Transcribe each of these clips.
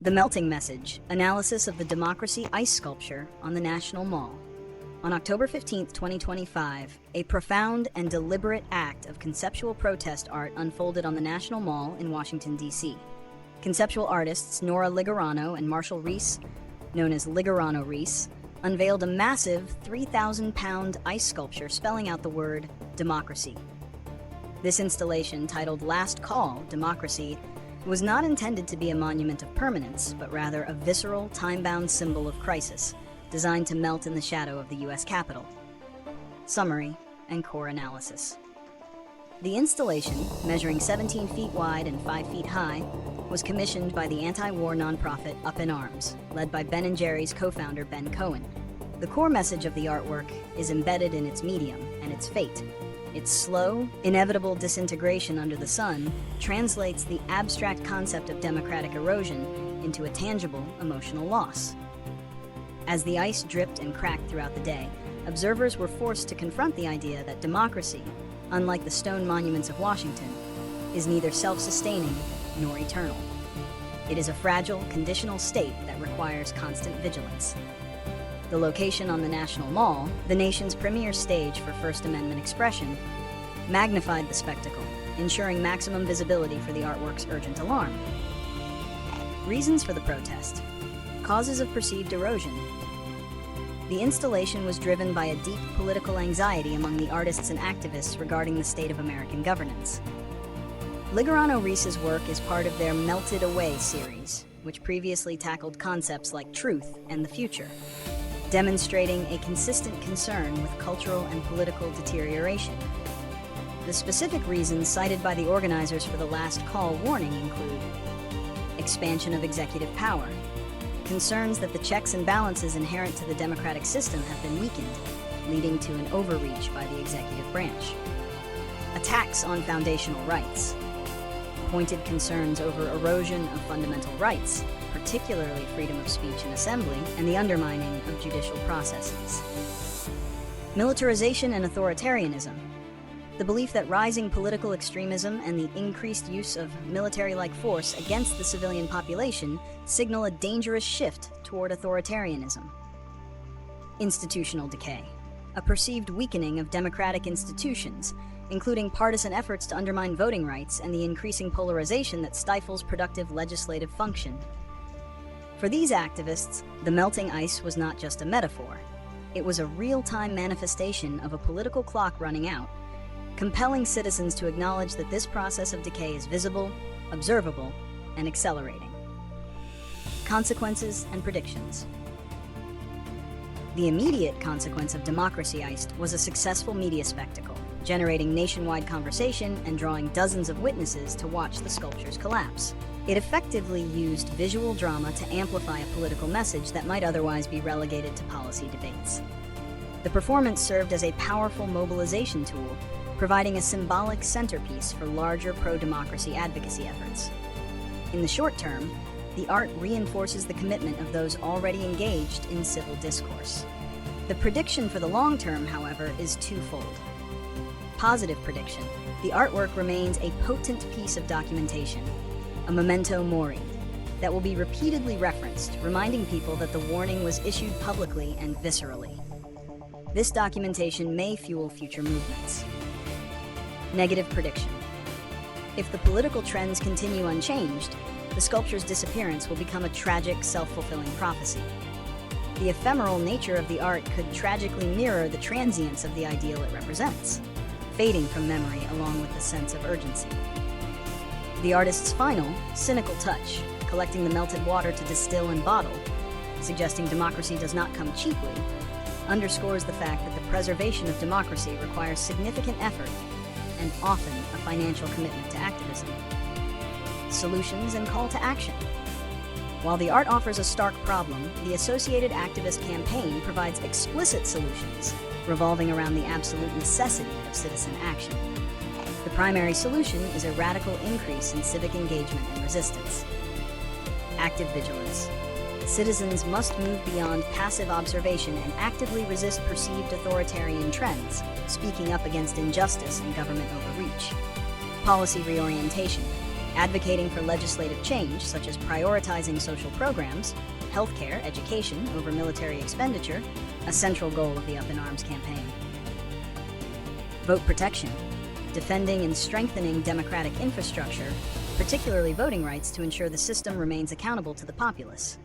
The Melting Message, analysis of the DemocracyICED sculpture on the National Mall. On October 15, 2025, a profound and deliberate act of conceptual protest art unfolded on the National Mall in Washington, D.C. Conceptual artists Nora Ligorano and Marshall Reese, known as Ligorano Reese, unveiled a massive 3,000-pound ice sculpture spelling out the word democracy. This installation, titled Last Call, Democracy, was not intended to be a monument of permanence, but rather a visceral, time-bound symbol of crisis, designed to melt in the shadow of the U.S. Capitol. Summary and core analysis. The installation, measuring 17 feet wide and 5 feet high, was commissioned by the anti-war nonprofit Up in Arms, led by Ben & Jerry's co-founder Ben Cohen. The core message of the artwork is embedded in its medium and its fate. Its slow, inevitable disintegration under the sun translates the abstract concept of democratic erosion into a tangible emotional loss. As the ice dripped and cracked throughout the day, observers were forced to confront the idea that democracy, unlike the stone monuments of Washington, is neither self-sustaining nor eternal. It is a fragile, conditional state that requires constant vigilance. The location on the National Mall, the nation's premier stage for First Amendment expression, magnified the spectacle, ensuring maximum visibility for the artwork's urgent alarm. Reasons for the protest. Causes of perceived erosion. The installation was driven by a deep political anxiety among the artists and activists regarding the state of American governance. Ligorano Reese's work is part of their Melted Away series, which previously tackled concepts like truth and the future, demonstrating a consistent concern with cultural and political deterioration. The specific reasons cited by the organizers for the Last Call warning include expansion of executive power, concerns that the checks and balances inherent to the democratic system have been weakened, leading to an overreach by the executive branch, attacks on foundational rights, pointed concerns over erosion of fundamental rights, particularly freedom of speech and assembly, and the undermining of judicial processes. Militarization and authoritarianism. The belief that rising political extremism and the increased use of military-like force against the civilian population signal a dangerous shift toward authoritarianism. Institutional decay. A perceived weakening of democratic institutions, including partisan efforts to undermine voting rights and the increasing polarization that stifles productive legislative function. For these activists, the melting ice was not just a metaphor. It was a real-time manifestation of a political clock running out, compelling citizens to acknowledge that this process of decay is visible, observable, and accelerating. Consequences and predictions. The immediate consequence of DemocracyICED was a successful media spectacle, generating nationwide conversation and drawing dozens of witnesses to watch the sculpture's collapse. It effectively used visual drama to amplify a political message that might otherwise be relegated to policy debates. The performance served as a powerful mobilization tool, providing a symbolic centerpiece for larger pro-democracy advocacy efforts. In the short term, the art reinforces the commitment of those already engaged in civil discourse. The prediction for the long term, however, is twofold. Positive prediction. The artwork remains a potent piece of documentation, a memento mori, that will be repeatedly referenced, reminding people that the warning was issued publicly and viscerally. This documentation may fuel future movements. Negative prediction. If the political trends continue unchanged, the sculpture's disappearance will become a tragic, self-fulfilling prophecy. The ephemeral nature of the art could tragically mirror the transience of the ideal it represents, fading from memory along with the sense of urgency. The artist's final, cynical touch, collecting the melted water to distill and bottle, suggesting democracy does not come cheaply, underscores the fact that the preservation of democracy requires significant effort and often a financial commitment to activism. Solutions and call to action. While the art offers a stark problem, the associated activist campaign provides explicit solutions, revolving around the absolute necessity of citizen action. The primary solution is a radical increase in civic engagement and resistance. Active vigilance. Citizens must move beyond passive observation and actively resist perceived authoritarian trends, speaking up against injustice and government overreach. Policy reorientation. advocating for legislative change, such as prioritizing social programs, healthcare, education over military expenditure, a central goal of the Up in Arms campaign. Vote protection, defending and strengthening democratic infrastructure, particularly voting rights, to ensure the system remains accountable to the populace.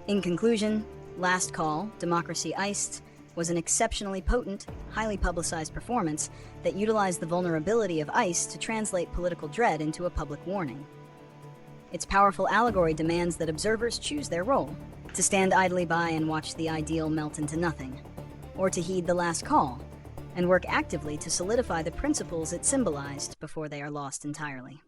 In conclusion, Last Call, DemocracyICED, was an exceptionally potent, highly publicized performance that utilized the vulnerability of ICE to translate political dread into a public warning. Its powerful allegory demands that observers choose their role, to stand idly by and watch the ideal melt into nothing, or to heed the last call and work actively to solidify the principles it symbolized before they are lost entirely.